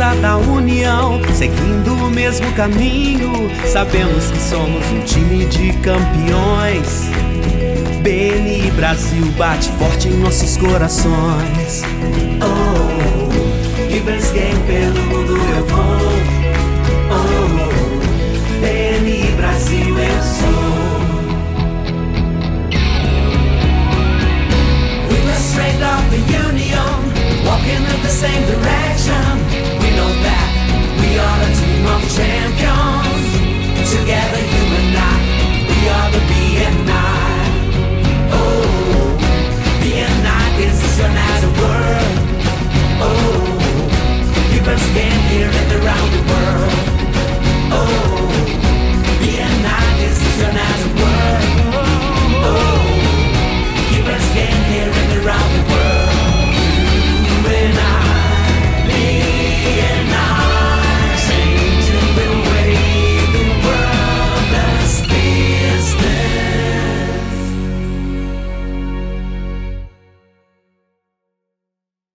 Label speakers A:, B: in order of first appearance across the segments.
A: força da união, seguindo o mesmo caminho. Sabemos que somos um time de campeões. BNI Brasil bate forte em nossos corações. Oh, Givers Game pelo mundo eu vou. Oh, BNI Brasil eu sou. We were straight of the union, walking in the same direction. We know that we are a team of champions. Together you and I, we are the BNI. Oh, BNI is an as a word. Oh, people stand here and around the world. Oh, BNI is an as a word. Oh, people stand here and around the world. You and I, BNI, changing the way the world does business.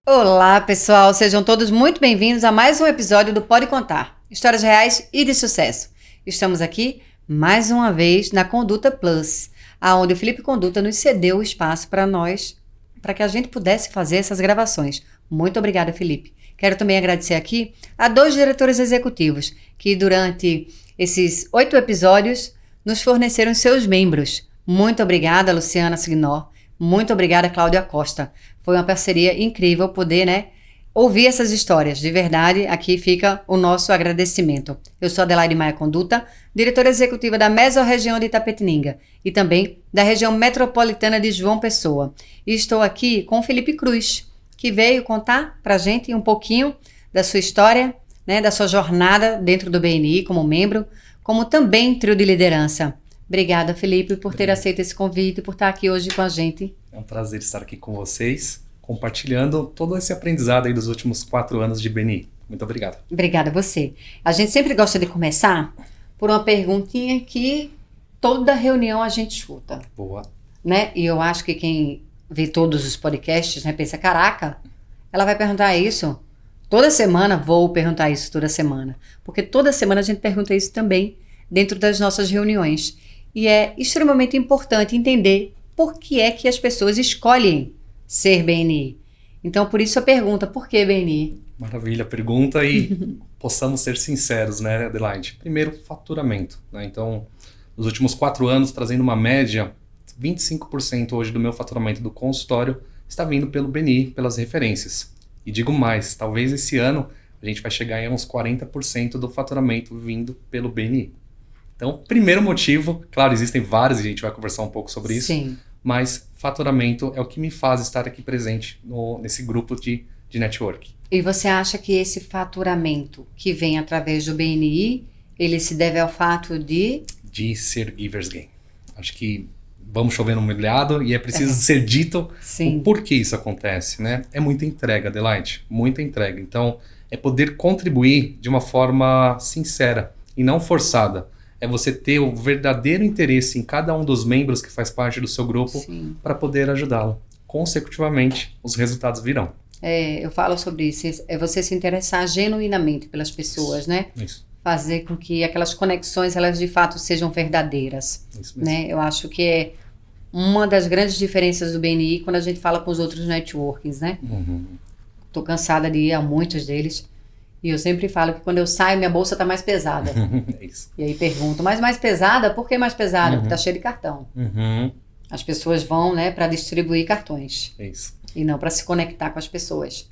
B: Olá pessoal, sejam todos muito bem-vindos a mais um episódio do Pode Contar, histórias reais e de sucesso. Estamos aqui mais uma vez na Conduta Plus, aonde o Felipe Conduta nos cedeu o espaço para que a gente pudesse fazer essas gravações. Muito obrigada, Felipe. Quero também agradecer aqui a 2 diretores executivos que durante esses 8 episódios nos forneceram seus membros. Muito obrigada, Luciana Signor. Muito obrigada, Cláudia Costa. Foi uma parceria incrível poder, ouvir essas histórias. De verdade, aqui fica o nosso agradecimento. Eu sou Adelaide Maia Conduta, diretora executiva da Mesorregião de Itapetininga e também da região metropolitana de João Pessoa. E estou aqui com o Felipe Cruz, que veio contar pra gente um pouquinho da sua história, da sua jornada dentro do BNI como membro, como também trio de liderança. Obrigada, Felipe, por ter aceito esse convite e por estar aqui hoje com a gente.
C: É um prazer estar aqui com vocês, compartilhando todo esse aprendizado aí dos últimos 4 anos de BNI. Muito obrigado.
B: Obrigada a você. A gente sempre gosta de começar por uma perguntinha que toda reunião a gente escuta.
C: Boa.
B: E eu acho que quem vê todos os podcasts, pensa, caraca, ela vai perguntar isso toda semana? Vou perguntar isso toda semana. Porque toda semana a gente pergunta isso também dentro das nossas reuniões. E é extremamente importante entender por que é que as pessoas escolhem ser BNI. Então, por isso a pergunta, por que BNI?
C: Maravilha, pergunta e possamos ser sinceros, Adelaide? Primeiro, faturamento. Então, nos últimos 4 anos, trazendo uma média, 25% hoje do meu faturamento do consultório está vindo pelo BNI, pelas referências. E digo mais, talvez esse ano a gente vai chegar a uns 40% do faturamento vindo pelo BNI. Então, primeiro motivo, claro, existem vários e a gente vai conversar um pouco sobre isso.
B: Sim.
C: Mas faturamento é o que me faz estar aqui presente nesse grupo de network.
B: E você acha que esse faturamento que vem através do BNI, ele se deve ao fato de
C: ser Givers Game. Acho que vamos chover no molhado e é preciso ser dito o porquê isso acontece, É muita entrega, Adelaide, muita entrega. Então, é poder contribuir de uma forma sincera e não forçada. É você ter o verdadeiro interesse em cada um dos membros que faz parte do seu grupo para poder ajudá-lo. Consecutivamente, os resultados virão.
B: Eu falo sobre isso. É você se interessar genuinamente pelas pessoas,
C: Isso.
B: Fazer com que aquelas conexões, elas de fato sejam verdadeiras.
C: Isso mesmo.
B: Eu acho que é uma das grandes diferenças do BNI quando a gente fala com os outros networkings,
C: Uhum.
B: Tô cansada de ir a muitos deles. E eu sempre falo que quando eu saio, minha bolsa tá mais pesada.
C: É isso.
B: E aí pergunto, mas mais pesada? Por que mais pesada? Porque tá cheio de cartão.
C: Uhum.
B: As pessoas vão, para distribuir cartões.
C: É isso.
B: E não para se conectar com as pessoas.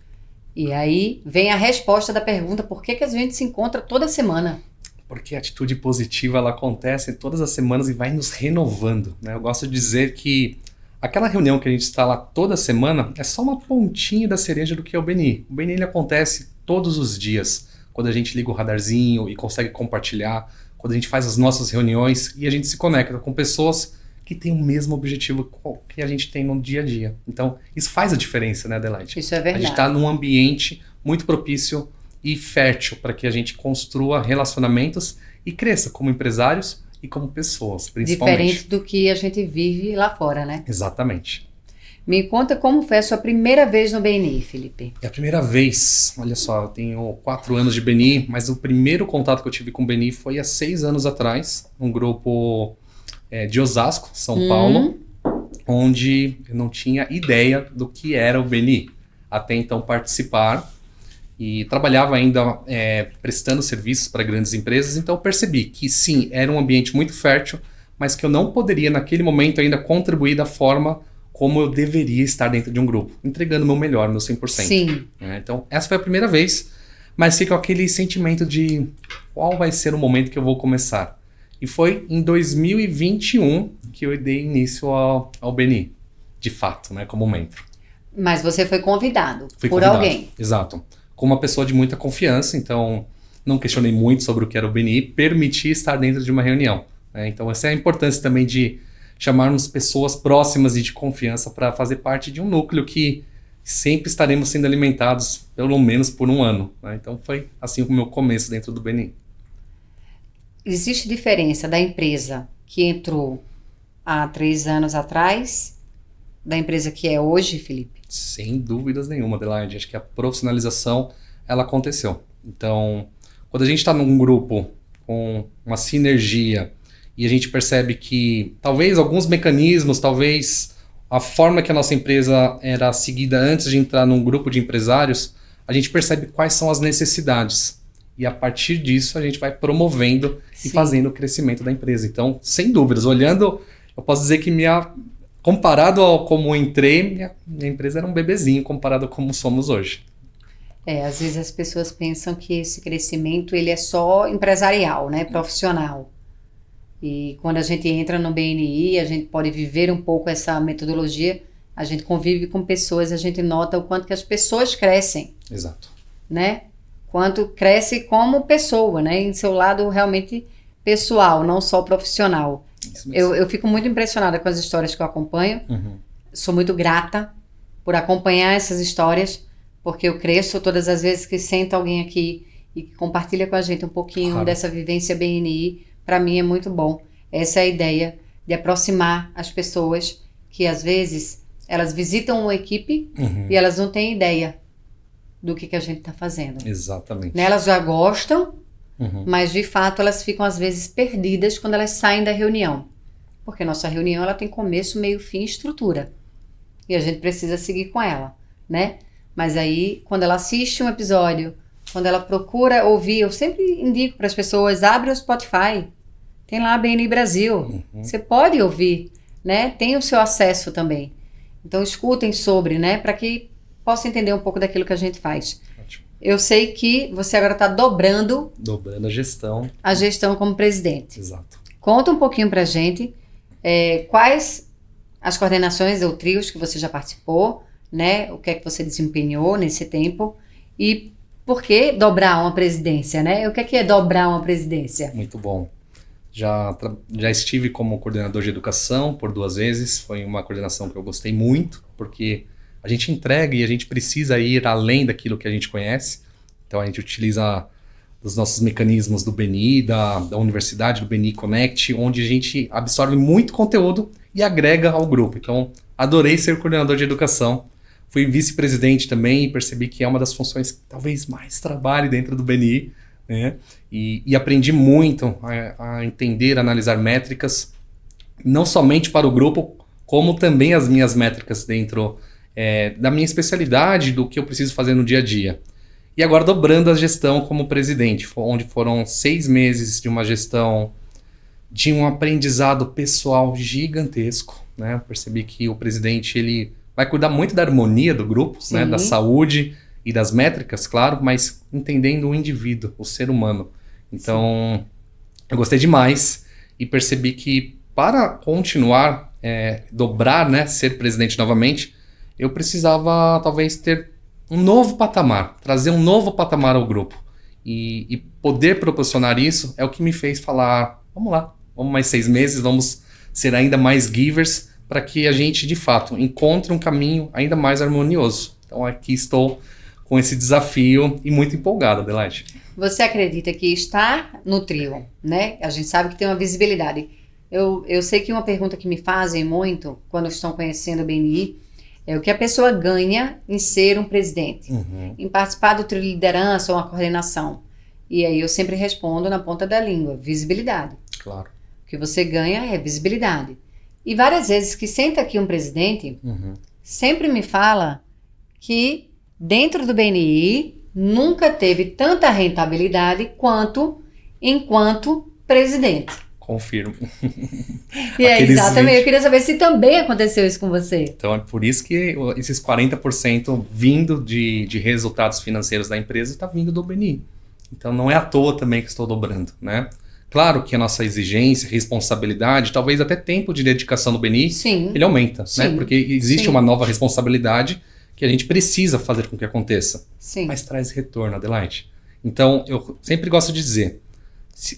B: E aí vem a resposta da pergunta, por que a gente se encontra toda semana?
C: Porque a atitude positiva, ela acontece todas as semanas e vai nos renovando, Eu gosto de dizer que aquela reunião que a gente está lá toda semana é só uma pontinha da cereja do que é o BNI. O BNI ele acontece todos os dias, quando a gente liga o radarzinho e consegue compartilhar, quando a gente faz as nossas reuniões e a gente se conecta com pessoas que têm o mesmo objetivo que a gente tem no dia a dia. Então, isso faz a diferença, Adelaide?
B: Isso é verdade.
C: A gente está num ambiente muito propício e fértil para que a gente construa relacionamentos e cresça como empresários e como pessoas, principalmente.
B: Diferente do que a gente vive lá fora,
C: Exatamente.
B: Me conta como foi a sua primeira vez no BNI, Felipe.
C: É a primeira vez, olha só, eu tenho 4 anos de BNI, mas o primeiro contato que eu tive com o BNI foi há 6 anos atrás, um grupo de Osasco, São Paulo, onde eu não tinha ideia do que era o BNI, até então participar, e trabalhava ainda prestando serviços para grandes empresas, então eu percebi que sim, era um ambiente muito fértil, mas que eu não poderia naquele momento ainda contribuir da forma como eu deveria estar dentro de um grupo, entregando o meu melhor, meu 100%.
B: Sim.
C: Então, essa foi a primeira vez, mas fica aquele sentimento de qual vai ser o momento que eu vou começar. E foi em 2021 que eu dei início ao BNI, de fato, né, como membro.
B: Mas você foi convidado
C: Fui
B: por
C: convidado,
B: alguém.
C: Exato. Com uma pessoa de muita confiança, então não questionei muito sobre o que era o BNI, permiti estar dentro de uma reunião. Né? Então, essa é a importância também de chamarmos pessoas próximas e de confiança para fazer parte de um núcleo que sempre estaremos sendo alimentados pelo menos por um ano. Né? Então foi assim o meu começo dentro do BNI.
B: Existe diferença da empresa que entrou há 3 anos atrás da empresa que é hoje, Felipe?
C: Sem dúvidas nenhuma, Adelaide. Acho que a profissionalização, ela aconteceu. Então, quando a gente está num grupo com uma sinergia e a gente percebe que talvez alguns mecanismos, talvez a forma que a nossa empresa era seguida antes de entrar num grupo de empresários, a gente percebe quais são as necessidades. E a partir disso a gente vai promovendo e fazendo o crescimento da empresa. Então, sem dúvidas, olhando, eu posso dizer que comparado ao como eu entrei, minha empresa era um bebezinho comparado a como somos hoje.
B: Às vezes as pessoas pensam que esse crescimento ele é só empresarial, né, profissional. E quando a gente entra no BNI, a gente pode viver um pouco essa metodologia, a gente convive com pessoas, a gente nota o quanto que as pessoas crescem.
C: Exato.
B: Né? Quanto cresce como pessoa, né? Em seu lado realmente pessoal, não só profissional.
C: Isso mesmo.
B: Eu fico muito impressionada com as histórias que eu acompanho. Sou muito grata por acompanhar essas histórias, porque eu cresço todas as vezes que senta alguém aqui e que compartilha com a gente um pouquinho dessa vivência BNI. Para mim é muito bom. Essa é a ideia de aproximar as pessoas que às vezes elas visitam uma equipe e elas não têm ideia do que a gente está fazendo.
C: Exatamente.
B: Né? Elas já gostam, mas de fato elas ficam às vezes perdidas quando elas saem da reunião. Porque nossa reunião ela tem começo, meio, fim e estrutura. E a gente precisa seguir com ela, né? Mas aí, quando ela assiste um episódio, quando ela procura ouvir, eu sempre indico para as pessoas, abre o Spotify, tem lá a BNI Brasil, você pode ouvir, né? Tem o seu acesso também. Então escutem sobre, né? Para que possa entender um pouco daquilo que a gente faz.
C: Ótimo.
B: Eu sei que você agora está dobrando
C: a gestão.
B: A gestão como presidente.
C: Exato.
B: Conta um pouquinho pra gente quais as coordenações ou trios que você já participou, né? O que é que você desempenhou nesse tempo e por que dobrar uma presidência, né? O que é dobrar uma presidência?
C: Muito bom. Já estive como coordenador de educação por 2 vezes. Foi uma coordenação que eu gostei muito, porque a gente entrega e a gente precisa ir além daquilo que a gente conhece. Então a gente utiliza os nossos mecanismos do BNI, da universidade, do BNI Connect, onde a gente absorve muito conteúdo e agrega ao grupo. Então adorei ser coordenador de educação. Fui vice-presidente também e percebi que é uma das funções que talvez mais trabalhe dentro do BNI. Né? E aprendi muito a entender, analisar métricas, não somente para o grupo, como também as minhas métricas dentro da minha especialidade, do que eu preciso fazer no dia a dia. E agora dobrando a gestão como presidente, onde foram 6 meses de uma gestão de um aprendizado pessoal gigantesco. Né? Percebi que o presidente ele vai cuidar muito da harmonia do grupo, né? Da saúde e das métricas, claro, mas entendendo o indivíduo, o ser humano. Então, eu gostei demais e percebi que para continuar, dobrar, né, ser presidente novamente, eu precisava talvez ter um novo patamar, trazer um novo patamar ao grupo. E poder proporcionar isso é o que me fez falar, vamos lá, vamos mais 6 meses, vamos ser ainda mais givers para que a gente, de fato, encontre um caminho ainda mais harmonioso. Então, aqui estou com esse desafio e muito empolgado, Adelaide.
B: Você acredita que estar no trio, né? A gente sabe que tem uma visibilidade. Eu sei que uma pergunta que me fazem muito quando estão conhecendo o BNI É o que a pessoa ganha em ser um presidente,
C: Uhum.
B: em participar do trio de liderança ou uma coordenação. E aí eu sempre respondo na ponta da língua, visibilidade.
C: Claro.
B: O que você ganha é visibilidade. E várias vezes que senta aqui um presidente,
C: Uhum.
B: sempre me fala que dentro do BNI nunca teve tanta rentabilidade quanto enquanto presidente.
C: Confirmo.
B: E é
C: Aqueles
B: exatamente,
C: 20.
B: eu queria saber se também aconteceu isso com você.
C: Então é por isso que esses 40% vindo de resultados financeiros da empresa está vindo do BNI. Então não é à toa também que estou dobrando, né? Claro que a nossa exigência, responsabilidade, talvez até tempo de dedicação no BNI,
B: Sim.
C: ele aumenta, né?
B: Sim.
C: Porque existe
B: Sim.
C: uma nova responsabilidade que a gente precisa fazer com que aconteça.
B: Sim.
C: Mas traz retorno, Adelaide. Então eu sempre gosto de dizer,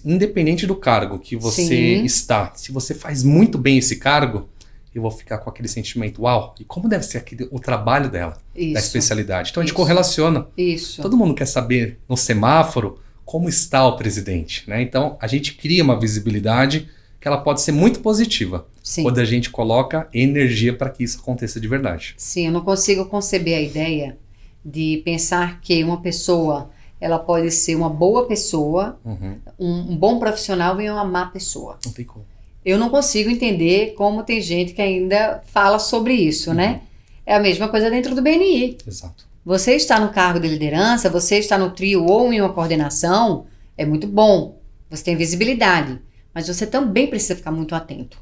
C: independente do cargo que você
B: Sim.
C: está, se você faz muito bem esse cargo, eu vou ficar com aquele sentimento, uau, e como deve ser o trabalho dela, da
B: Isso.
C: especialidade. Então a gente
B: Isso.
C: correlaciona.
B: Isso.
C: Todo mundo quer saber no semáforo como está o presidente, né? Então a gente cria uma visibilidade que ela pode ser muito positiva,
B: Sim.
C: quando a gente coloca energia para que isso aconteça de verdade.
B: Sim, eu não consigo conceber a ideia de pensar que uma pessoa ela pode ser uma boa pessoa,
C: Uhum.
B: um bom profissional e uma má pessoa.
C: Não tem como.
B: Eu não consigo entender como tem gente que ainda fala sobre isso, né? É a mesma coisa dentro do BNI.
C: Exato.
B: Você está no cargo de liderança, você está no trio ou em uma coordenação, é muito bom. Você tem visibilidade, mas você também precisa ficar muito atento,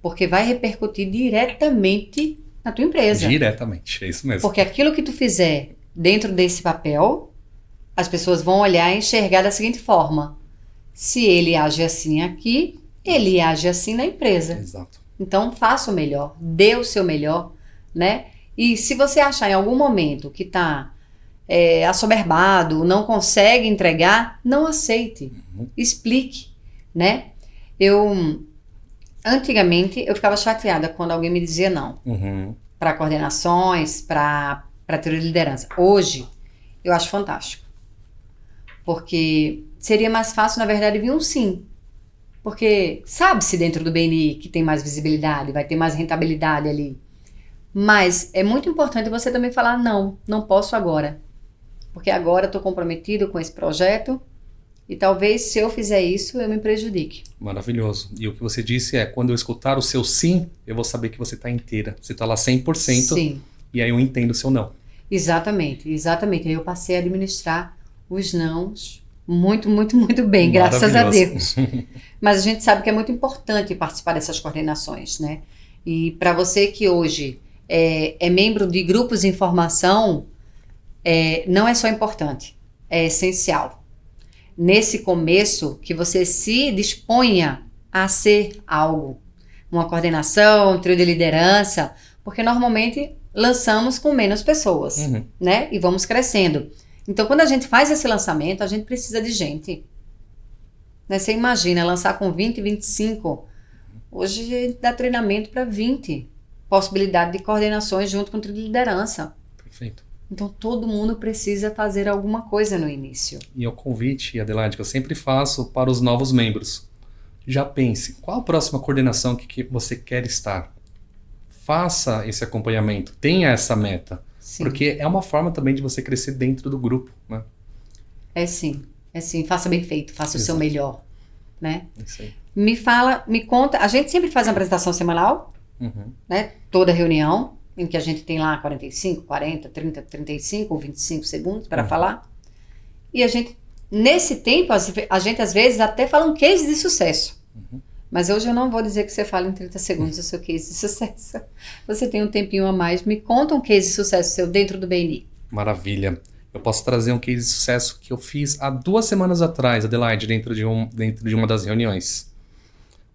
B: porque vai repercutir diretamente na tua empresa.
C: Diretamente, é isso mesmo.
B: Porque aquilo que tu fizer dentro desse papel, as pessoas vão olhar e enxergar da seguinte forma: se ele age assim aqui, ele age assim na empresa.
C: Exato.
B: Então faça o melhor, dê o seu melhor, né? E se você achar em algum momento que está assoberbado, não consegue entregar, não aceite, explique, né? Antigamente eu ficava chateada quando alguém me dizia não
C: Uhum.
B: para coordenações, para teoria de liderança. Hoje eu acho fantástico, porque seria mais fácil, na verdade, vir um sim. Porque sabe-se dentro do BNI que tem mais visibilidade, vai ter mais rentabilidade ali. Mas é muito importante você também falar, não posso agora. Porque agora eu estou comprometido com esse projeto e talvez se eu fizer isso, eu me prejudique.
C: Maravilhoso. E o que você disse é, quando eu escutar o seu sim, eu vou saber que você está inteira. Você está lá 100%.
B: Sim,
C: E aí eu entendo o seu não.
B: exatamente. Aí eu passei a administrar os nãos muito, muito, muito bem, graças a Deus. Mas a gente sabe que é muito importante participar dessas coordenações, né? E para você que hoje é membro de grupos de informação, não é só importante, é essencial. Nesse começo, que você se disponha a ser algo, uma coordenação, um trio de liderança, porque normalmente lançamos com menos pessoas, né? E vamos crescendo. Então, quando a gente faz esse lançamento, a gente precisa de gente. Né? Você imagina lançar com 20, 25. Hoje a gente dá treinamento para 20. Possibilidade de coordenações junto com o trio de liderança.
C: Perfeito.
B: Então, todo mundo precisa fazer alguma coisa no início.
C: E é o convite, Adelaide, que eu sempre faço para os novos membros. Já pense, qual a próxima coordenação que você quer estar? Faça esse acompanhamento, tenha essa meta.
B: Sim.
C: Porque é uma forma também de você crescer dentro do grupo, né?
B: É sim. Faça bem feito, faça o seu melhor, né?
C: Isso aí.
B: Me conta, a gente sempre faz uma apresentação semanal, né? Toda reunião, em que a gente tem lá 45, 40, 30, 35 ou 25 segundos para falar. E a gente, nesse tempo, a gente às vezes até fala um case de sucesso. Mas hoje eu não vou dizer que você fala em 30 segundos o seu case de sucesso. Você tem um tempinho a mais. Me conta um case de sucesso seu dentro do BNI.
C: Maravilha. Eu posso trazer um case de sucesso que eu fiz há 2 semanas atrás, Adelaide, dentro de uma das reuniões.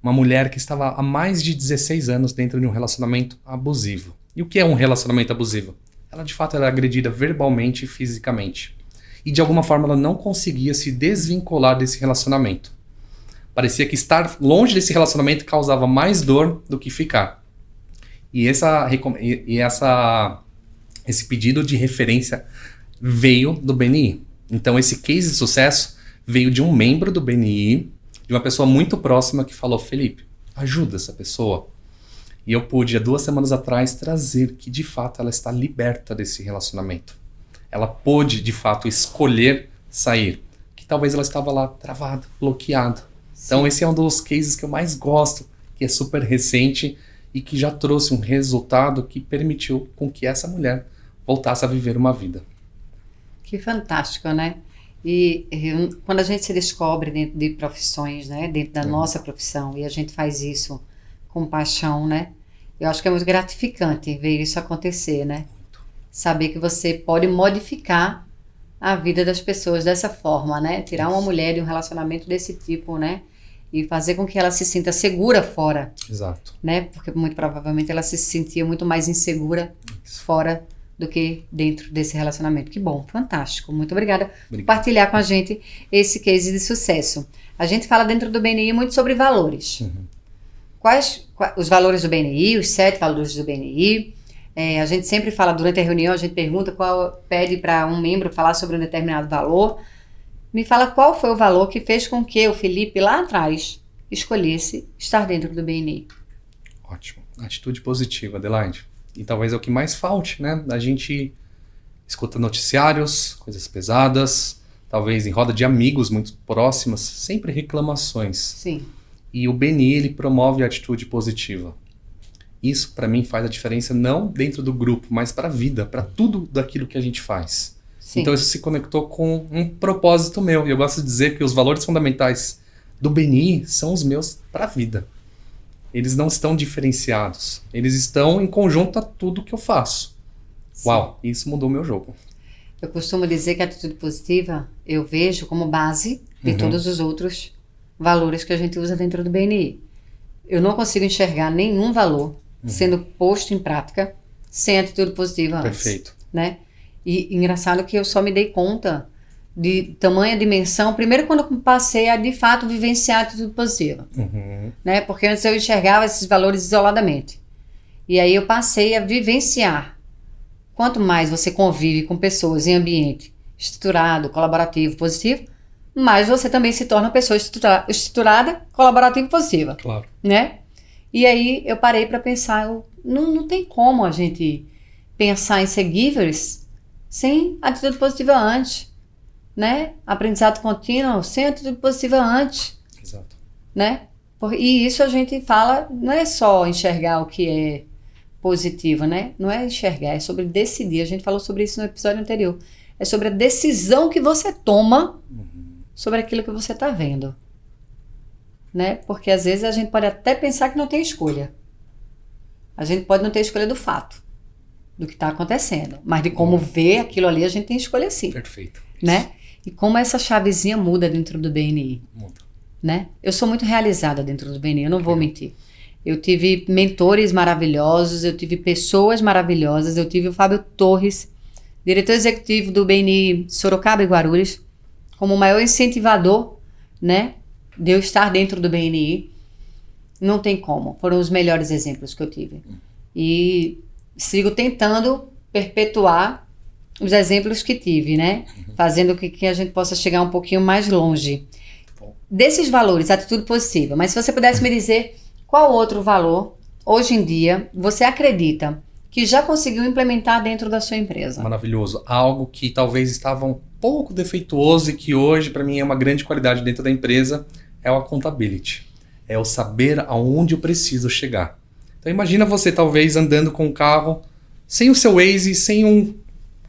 C: Uma mulher que estava há mais de 16 anos dentro de um relacionamento abusivo. E o que é um relacionamento abusivo? Ela, de fato, era agredida verbalmente e fisicamente. E, de alguma forma, ela não conseguia se desvincular desse relacionamento. Parecia que estar longe desse relacionamento causava mais dor do que ficar. E esse pedido de referência veio do BNI. Então, esse case de sucesso veio de um membro do BNI, de uma pessoa muito próxima que falou, Felipe, ajuda essa pessoa. E eu pude, há 2 semanas atrás, trazer que, de fato, ela está liberta desse relacionamento. Ela pôde, de fato, escolher sair. Que talvez ela estava lá travada, bloqueada. Então, esse é um dos cases que eu mais gosto, que é super recente e que já trouxe um resultado que permitiu com que essa mulher voltasse a viver uma vida.
B: Que fantástico, né? E quando a gente se descobre dentro de profissões, né? Dentro da nossa profissão, e a gente faz isso com paixão, né? Eu acho que é muito gratificante ver isso acontecer, né? Saber que você pode modificar a vida das pessoas dessa forma, né? Tirar uma mulher de um relacionamento desse tipo, né? E fazer com que ela se sinta segura fora.
C: Exato.
B: Né? Porque muito provavelmente ela se sentia muito mais insegura fora do que dentro desse relacionamento. Que bom, fantástico. Muito obrigada por compartilhar com a gente esse case de sucesso. A gente fala dentro do BNI muito sobre valores. Quais os valores do BNI, os 7 valores do BNI? A gente sempre fala, durante a reunião, a gente pergunta pede para um membro falar sobre um determinado valor. Me fala qual foi o valor que fez com que o Felipe, lá atrás, escolhesse estar dentro do BNI.
C: Ótimo. Atitude positiva, Adelaide. E talvez é o que mais falte, né? A gente escuta noticiários, coisas pesadas, talvez em roda de amigos muito próximas, sempre reclamações.
B: Sim.
C: E o BNI, ele promove a atitude positiva. Isso, para mim, faz a diferença não dentro do grupo, mas para a vida, para tudo daquilo que a gente faz. Sim. Então isso se conectou com um propósito meu. E eu gosto de dizer que os valores fundamentais do BNI são os meus para a vida. Eles não estão diferenciados. Eles estão em conjunto a tudo que eu faço. Sim. Uau, isso mudou o meu jogo.
B: Eu costumo dizer que a atitude positiva eu vejo como base de todos os outros valores que a gente usa dentro do BNI. Eu não consigo enxergar nenhum valor sendo posto em prática sem atitude positiva antes.
C: Perfeito.
B: Né? E engraçado que eu só me dei conta de tamanha dimensão, primeiro quando eu passei a de fato vivenciar a atitude positiva. Né? Porque antes eu enxergava esses valores isoladamente. E aí eu passei a vivenciar. Quanto mais você convive com pessoas em ambiente estruturado, colaborativo, positivo, mais você também se torna uma pessoa estruturada, colaborativa e positiva.
C: Claro.
B: Né? E aí eu parei para pensar, não tem como a gente pensar em ser givers sem atitude positiva antes, né? Aprendizado contínuo sem atitude positiva antes.
C: Exato.
B: Né? E isso a gente fala, não é só enxergar o que é positivo, né? Não é enxergar, é sobre decidir. A gente falou sobre isso no episódio anterior. É sobre a decisão que você toma sobre aquilo que você está vendo. Né? Porque às vezes a gente pode até pensar que não tem escolha. A gente pode não ter escolha do fato, do que está acontecendo. Mas de como ver aquilo ali, a gente tem escolha sim.
C: Perfeito.
B: Né? E como essa chavezinha muda dentro do BNI.
C: Muda.
B: Né? Eu sou muito realizada dentro do BNI, eu não vou mentir. Eu tive mentores maravilhosos, eu tive pessoas maravilhosas, eu tive o Fábio Torres, diretor executivo do BNI Sorocaba e Guarulhos, como o maior incentivador, né, de eu estar dentro do BNI. Não tem como, foram os melhores exemplos que eu tive. E sigo tentando perpetuar os exemplos que tive, né, fazendo com que a gente possa chegar um pouquinho mais longe. Desses valores, atitude positiva, mas se você pudesse me dizer qual outro valor, hoje em dia, você acredita que já conseguiu implementar dentro da sua empresa?
C: Maravilhoso. Algo que talvez estava um pouco defeituoso e que hoje, para mim, é uma grande qualidade dentro da empresa, é o accountability. É o saber aonde eu preciso chegar. Então imagina você talvez andando com um carro sem o seu Waze, sem um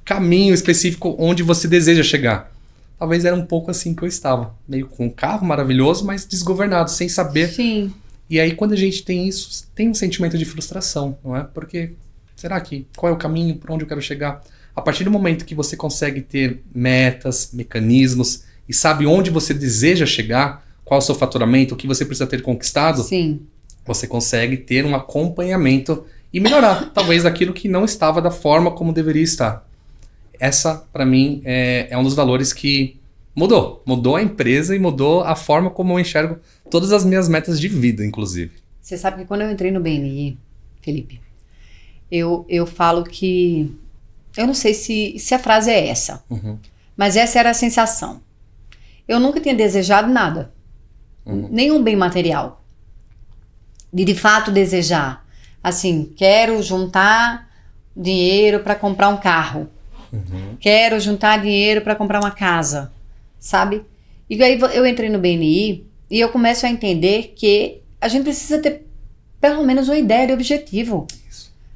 C: caminho específico onde você deseja chegar. Talvez era um pouco assim que eu estava. Meio com um carro maravilhoso, mas desgovernado, sem saber.
B: Sim.
C: E aí quando a gente tem isso, tem um sentimento de frustração, não é? Porque, será que, qual é o caminho, para onde eu quero chegar? A partir do momento que você consegue ter metas, mecanismos, e sabe onde você deseja chegar, qual é o seu faturamento, o que você precisa ter conquistado,
B: Sim.
C: Você consegue ter um acompanhamento e melhorar, talvez, aquilo que não estava da forma como deveria estar. Essa, para mim, é um dos valores que mudou. Mudou a empresa e mudou a forma como eu enxergo todas as minhas metas de vida, inclusive.
B: Você sabe que quando eu entrei no BNI, Felipe, eu falo que... Eu não sei se a frase é essa, mas essa era a sensação. Eu nunca tinha desejado nada, nenhum bem material. De fato desejar Assim, quero juntar dinheiro para comprar um carro. Quero juntar dinheiro para comprar uma casa, sabe? E aí eu entrei no BNI e eu começo a entender que a gente precisa ter pelo menos uma ideia de objetivo.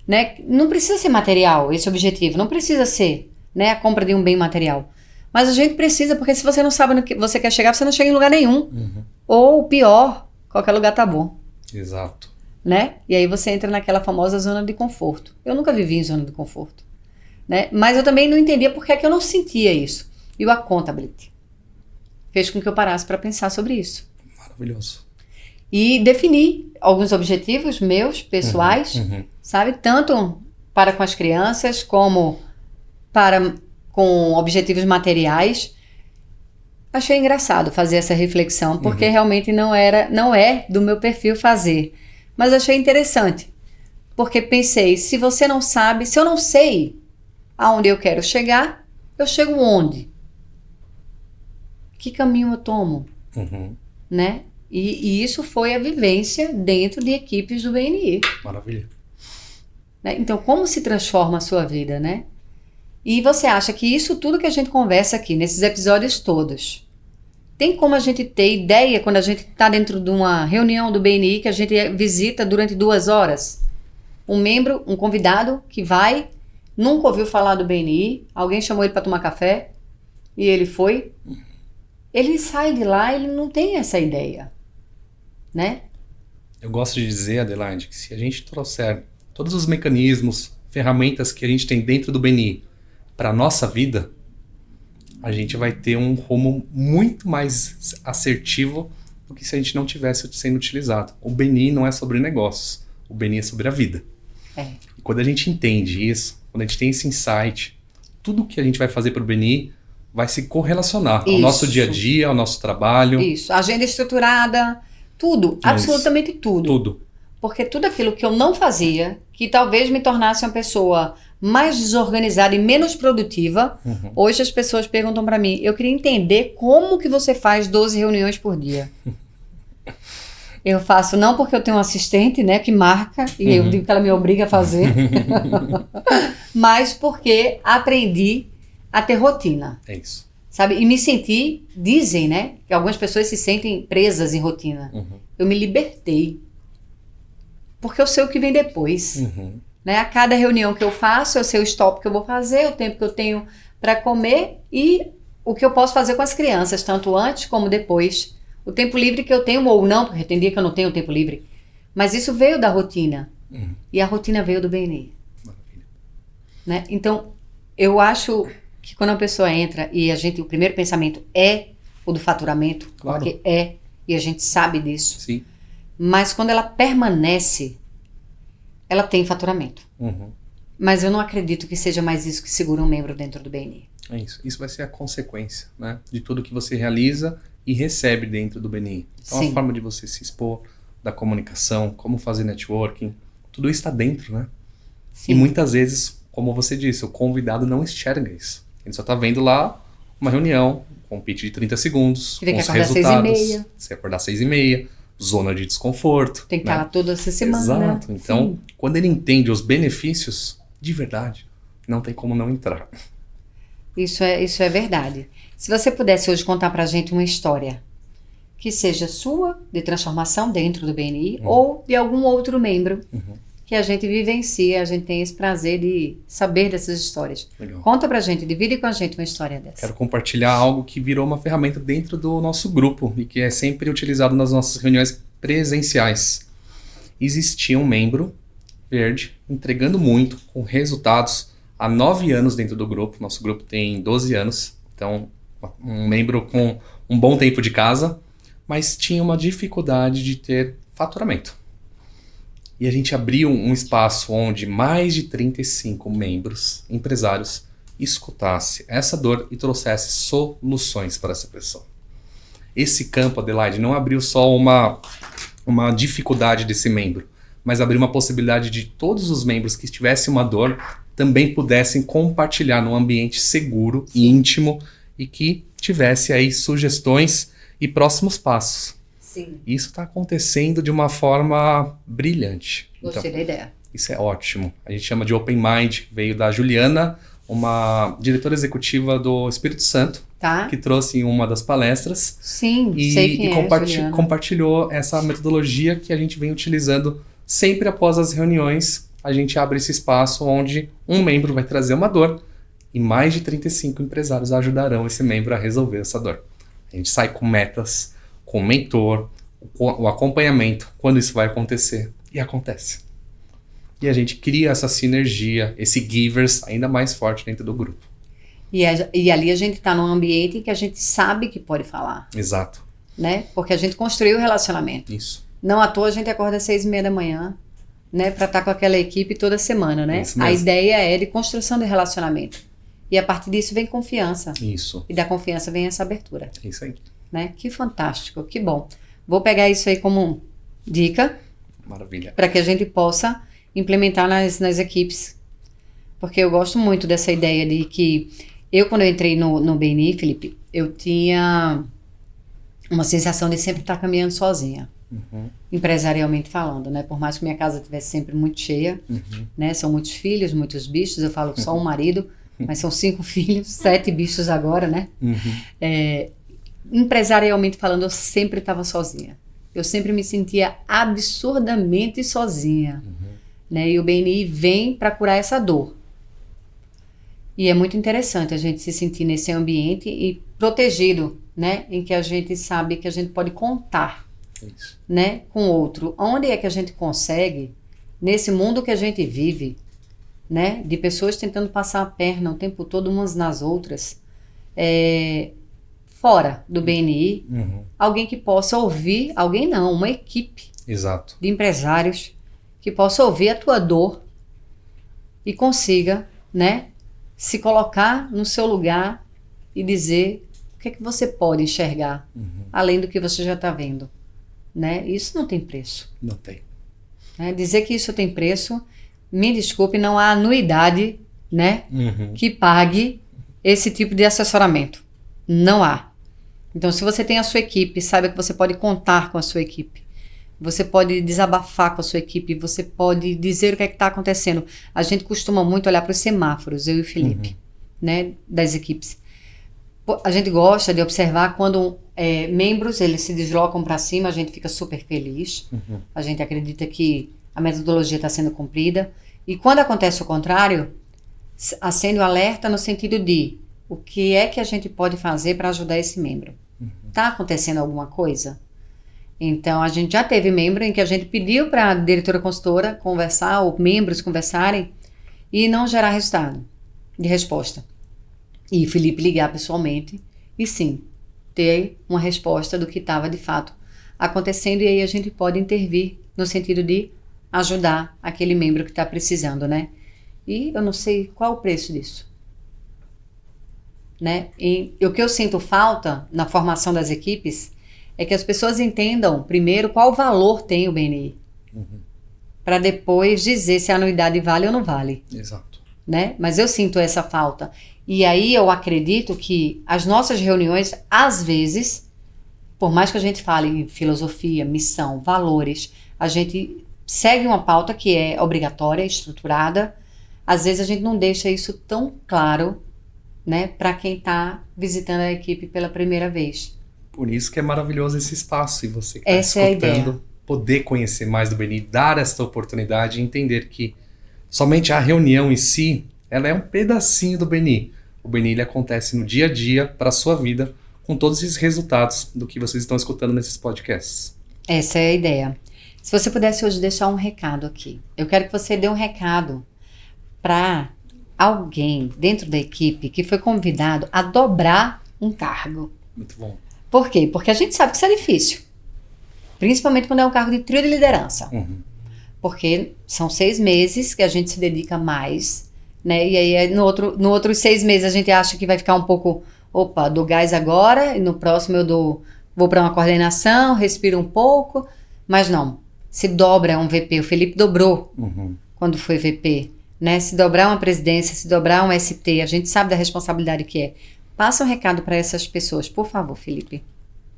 B: Né? Não precisa ser material esse objetivo, não precisa ser, né, a compra de um bem material. Mas a gente precisa, porque se você não sabe no que você quer chegar, você não chega em lugar nenhum. Ou pior, qualquer lugar tá bom.
C: Exato.
B: Né? E aí você entra naquela famosa zona de conforto. Eu nunca vivi em zona de conforto. Né? Mas eu também não entendia por que é que eu não sentia isso. E o accountability fez com que eu parasse para pensar sobre isso.
C: Maravilhoso.
B: E definir alguns objetivos meus, pessoais, sabe? Tanto para com as crianças, como para com objetivos materiais. Achei engraçado fazer essa reflexão, porque realmente não é do meu perfil fazer. Mas achei interessante, porque pensei, se eu não sei aonde eu quero chegar, eu chego onde? Que caminho eu tomo? Né? E isso foi a vivência dentro de equipes do BNI.
C: Maravilha.
B: Né? Então, como se transforma a sua vida, né? E você acha que isso tudo que a gente conversa aqui, nesses episódios todos, tem como a gente ter ideia quando a gente está dentro de uma reunião do BNI que a gente visita durante 2 horas? Um membro, um convidado que vai, nunca ouviu falar do BNI, alguém chamou ele para tomar café e ele foi. Ele sai de lá, ele não tem essa ideia. Né?
C: Eu gosto de dizer, Adelaide, que se a gente trouxer todos os mecanismos, ferramentas que a gente tem dentro do BNI para a nossa vida, a gente vai ter um rumo muito mais assertivo do que se a gente não tivesse sendo utilizado. O BNI não é sobre negócios, o BNI é sobre a vida. E quando a gente entende isso, quando a gente tem esse insight, tudo que a gente vai fazer para o BNI vai se correlacionar ao nosso dia a dia, ao nosso trabalho.
B: Isso, agenda estruturada, tudo, absolutamente tudo.
C: Tudo.
B: Porque tudo aquilo que eu não fazia, que talvez me tornasse uma pessoa mais desorganizada e menos produtiva, hoje as pessoas perguntam para mim, eu queria entender como que você faz 12 reuniões por dia. Eu faço não porque eu tenho um assistente, né, que marca, e eu digo que ela me obriga a fazer, mas porque aprendi a ter rotina.
C: É isso.
B: Sabe? E me senti, dizem, né, que algumas pessoas se sentem presas em rotina. Eu me libertei. Porque eu sei o que vem depois. Né? A cada reunião que eu faço, eu sei o stop que eu vou fazer, o tempo que eu tenho para comer e o que eu posso fazer com as crianças, tanto antes como depois. O tempo livre que eu tenho ou não, porque tem dia que eu não tenho tempo livre. Mas isso veio da rotina. E a rotina veio do BNI. Né? Então, eu acho que quando a pessoa entra e o primeiro pensamento é o do faturamento,
C: Claro.
B: porque e a gente sabe disso.
C: Sim.
B: Mas quando ela permanece, ela tem faturamento. Mas eu não acredito que seja mais isso que segura um membro dentro do BNI.
C: É isso. Isso vai ser a consequência, né, de tudo que você realiza e recebe dentro do BNI. Então,
B: Sim.
C: a forma de você se expor, da comunicação, como fazer networking, tudo isso está dentro, né?
B: Sim.
C: E muitas vezes, como você disse, o convidado não enxerga isso. Ele só está vendo lá uma reunião, com um pitch de 30 segundos,
B: Que tem
C: com
B: que
C: os
B: acordar
C: resultados.
B: 6h30.
C: Você acordar às 6h30, zona de desconforto.
B: Tem que
C: né?
B: estar lá toda essa semana.
C: Exato. Então,
B: Sim.
C: quando ele entende os benefícios, de verdade, não tem como não entrar.
B: Isso é verdade. Se você pudesse hoje contar pra gente uma história que seja sua, de transformação dentro do BNI, ou de algum outro membro que a gente vivencia, a gente tem esse prazer de saber dessas histórias.
C: Legal.
B: Conta pra gente, divide com a gente uma história dessa.
C: Quero compartilhar algo que virou uma ferramenta dentro do nosso grupo e que é sempre utilizado nas nossas reuniões presenciais. Existia um membro verde entregando muito, com resultados há 9 anos dentro do grupo. Nosso grupo tem 12 anos, então um membro com um bom tempo de casa, mas tinha uma dificuldade de ter faturamento. E a gente abriu um espaço onde mais de 35 membros, empresários, escutasse essa dor e trouxesse soluções para essa pessoa. Esse campo, Adelaide, não abriu só uma dificuldade desse membro, mas abriu uma possibilidade de todos os membros que tivessem uma dor também pudessem compartilhar num ambiente seguro e íntimo e que tivesse aí sugestões e próximos passos.
B: Sim.
C: Isso está acontecendo de uma forma brilhante.
B: Gostei da ideia.
C: Isso é ótimo. A gente chama de Open Mind. Veio da Juliana, uma diretora executiva do Espírito Santo,
B: Tá?
C: que trouxe em uma das palestras
B: Sim, sei quem é, Juliana.
C: compartilhou essa metodologia que a gente vem utilizando sempre após as reuniões. A gente abre esse espaço onde um membro vai trazer uma dor e mais de 35 empresários ajudarão esse membro a resolver essa dor. A gente sai com metas, com o mentor, o acompanhamento, quando isso vai acontecer. E acontece. E a gente cria essa sinergia, esse givers ainda mais forte dentro do grupo.
B: E ali a gente está num ambiente em que a gente sabe que pode falar,
C: Exato.
B: né? Porque a gente construiu o relacionamento.
C: Isso.
B: Não à toa a gente acorda às 6:30 da manhã, né? Para estar com aquela equipe toda semana, né?
C: Isso mesmo.
B: A ideia é de construção de relacionamento. E a partir disso vem confiança.
C: Isso.
B: E da confiança vem essa abertura,
C: É isso aí.
B: né? Que fantástico, que bom. Vou pegar isso aí como dica
C: Maravilha.
B: para que a gente possa implementar nas equipes. Porque eu gosto muito dessa ideia de que quando eu entrei no BNI, Felipe, eu tinha uma sensação de sempre estar caminhando sozinha, empresarialmente falando, né? Por mais que minha casa estivesse sempre muito cheia, né? São muitos filhos, muitos bichos, eu falo só um marido, mas são 5 filhos, 7 bichos agora, né? Empresarialmente falando, eu sempre estava sozinha. Eu sempre me sentia absurdamente sozinha, né? E o BNI vem para curar essa dor. E é muito interessante a gente se sentir nesse ambiente e protegido, né? Em que a gente sabe que a gente pode contar,
C: Isso.
B: né? Com o outro. Onde é que a gente consegue, nesse mundo que a gente vive, né? De pessoas tentando passar a perna o tempo todo umas nas outras, fora do BNI, alguém que possa ouvir, alguém não, uma equipe
C: Exato.
B: de empresários que possa ouvir a tua dor e consiga, né, se colocar no seu lugar e dizer o que é que você pode enxergar além do que você já está vendo, né? Isso não tem preço,
C: Não tem.
B: né? Dizer que isso tem preço, me desculpe, não há anuidade, né, que pague esse tipo de assessoramento. Não há. Então, se você tem a sua equipe, saiba que você pode contar com a sua equipe. Você pode desabafar com a sua equipe, você pode dizer o que é que está acontecendo. A gente costuma muito olhar para os semáforos, eu e o Felipe, né, das equipes. A gente gosta de observar quando membros eles se deslocam para cima, a gente fica super feliz. A gente acredita que a metodologia está sendo cumprida. E quando acontece o contrário, acende o alerta no sentido de o que é que a gente pode fazer para ajudar esse membro. Está acontecendo alguma coisa? Então, a gente já teve membro em que a gente pediu para a diretora consultora conversar, ou membros conversarem, e não gerar resultado de resposta. E o Felipe ligar pessoalmente e sim, ter uma resposta do que estava de fato acontecendo, e aí a gente pode intervir no sentido de ajudar aquele membro que está precisando, né? E eu não sei qual o preço disso, né? E o que eu sinto falta na formação das equipes é que as pessoas entendam primeiro qual valor tem o BNI, para depois dizer se a anuidade vale ou não vale.
C: Exato.
B: Né? Mas eu sinto essa falta. E aí eu acredito que as nossas reuniões, às vezes, por mais que a gente fale em filosofia, missão, valores, a gente segue uma pauta que é obrigatória, estruturada. Às vezes a gente não deixa isso tão claro, né, para quem está visitando a equipe pela primeira vez.
C: Por isso que é maravilhoso esse espaço, e você que
B: Essa
C: está
B: é a
C: escutando,
B: ideia.
C: poder conhecer mais do BNI, dar essa oportunidade e entender que somente a reunião em si, ela é um pedacinho do BNI. O BNI ele acontece no dia a dia, para a sua vida, com todos esses resultados do que vocês estão escutando nesses podcasts.
B: Essa é a ideia. Se você pudesse hoje deixar um recado aqui, eu quero que você dê um recado para alguém dentro da equipe que foi convidado a dobrar um cargo.
C: Muito bom.
B: Por quê? Porque a gente sabe que isso é difícil. Principalmente quando é um cargo de trio de liderança. Porque são 6 meses que a gente se dedica mais, né? E aí no outros 6 meses a gente acha que vai ficar um pouco, opa, dou gás agora, e no próximo eu vou para uma coordenação, respiro um pouco, mas não. Se dobra um VP, o Felipe dobrou quando foi VP, né? Se dobrar uma presidência, se dobrar um ST, a gente sabe da responsabilidade que é. Passa um recado para essas pessoas, por favor, Felipe.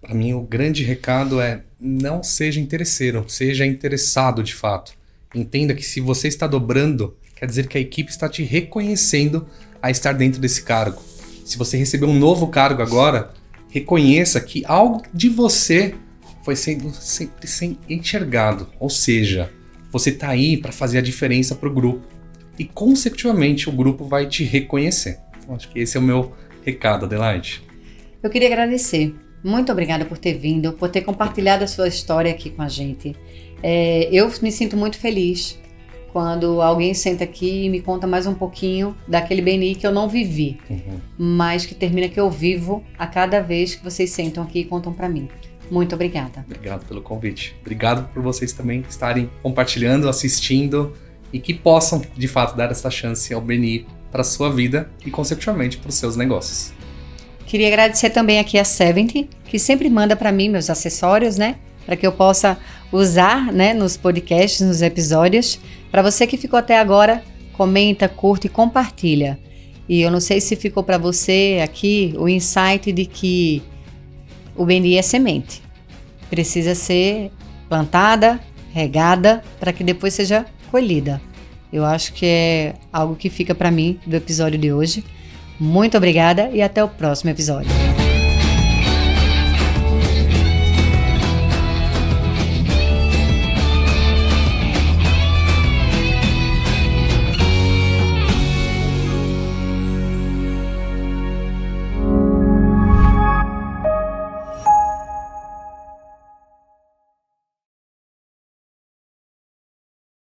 C: Para mim, o grande recado é: não seja interesseiro, seja interessado de fato. Entenda que se você está dobrando, quer dizer que a equipe está te reconhecendo a estar dentro desse cargo. Se você receber um novo cargo agora, reconheça que algo de você foi sendo sempre enxergado. Ou seja, você está aí para fazer a diferença para o grupo. E, consecutivamente, o grupo vai te reconhecer. Então, acho que esse é o meu recado, Adelaide.
B: Eu queria agradecer. Muito obrigada por ter vindo, por ter compartilhado a sua história aqui com a gente. Eu me sinto muito feliz quando alguém senta aqui e me conta mais um pouquinho daquele BNI que eu não vivi, mas que termina que eu vivo a cada vez que vocês sentam aqui e contam para mim. Muito obrigada.
C: Obrigado pelo convite. Obrigado por vocês também estarem compartilhando, assistindo e que possam, de fato, dar essa chance ao BNI para a sua vida e, consecutivamente, para os seus negócios.
B: Queria agradecer também aqui a 70, que sempre manda para mim meus acessórios, né? Para que eu possa usar, né, nos podcasts, nos episódios. Para você que ficou até agora, comenta, curte e compartilha. E eu não sei se ficou para você aqui o insight de que o BNI é semente. Precisa ser plantada, regada, para que depois seja colhida. Eu acho que é algo que fica para mim do episódio de hoje. Muito obrigada e até o próximo episódio.